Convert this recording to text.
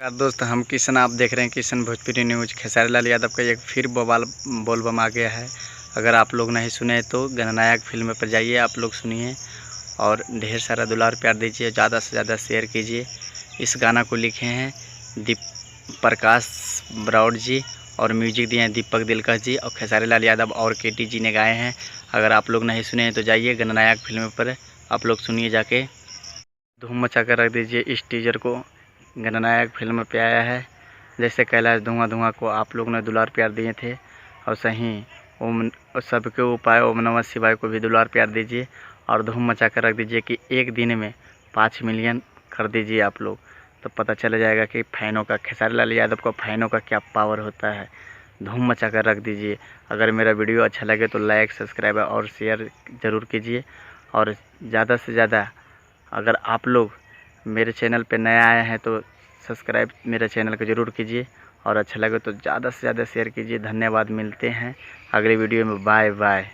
दोस्त हम किशन, आप देख रहे हैं किशन भोजपुरी न्यूज। खेसारी लाल यादव का एक फिर बवाल बोलबम आ गया है। अगर आप लोग नहीं सुने तो गणनायक फिल्म पर जाइए, आप लोग सुनिए और ढेर सारा दुलार प्यार दीजिए, ज़्यादा से ज़्यादा शेयर कीजिए। इस गाना को लिखे हैं प्रकाश ब्राउड जी और म्यूजिक दिए हैं दीपक दिलकश जी और खेसारी लाल यादव और केटी जी ने गाए हैं। अगर आप लोग नहीं सुने हैं तो जाइए गणनायक फिल्म पर, आप लोग सुनिए जाके। धूम मचा कर रख दीजिए। इस टीजर को गणनायक फिल्म पे आया है। जैसे कैलाश धुआं धुआं को आप लोग ने दुलार प्यार दिए थे, और सही ओम सबके उपाय ओम नमः शिवाय को भी दुलार प्यार दीजिए और धूम मचा कर रख दीजिए कि एक दिन में 5 मिलियन कर दीजिए आप लोग। तो पता चल जाएगा कि फैनों का, खेसारी लाल यादव का फैनों का क्या पावर होता है। धूम मचा कर रख दीजिए। अगर मेरा वीडियो अच्छा लगे तो लाइक, सब्सक्राइब और शेयर ज़रूर कीजिए। और ज़्यादा से ज़्यादा अगर आप लोग मेरे चैनल पे नए आए हैं तो सब्सक्राइब मेरे चैनल को ज़रूर कीजिए और अच्छा लगे तो ज़्यादा से ज़्यादा शेयर कीजिए। धन्यवाद, मिलते हैं अगले वीडियो में। Bye bye.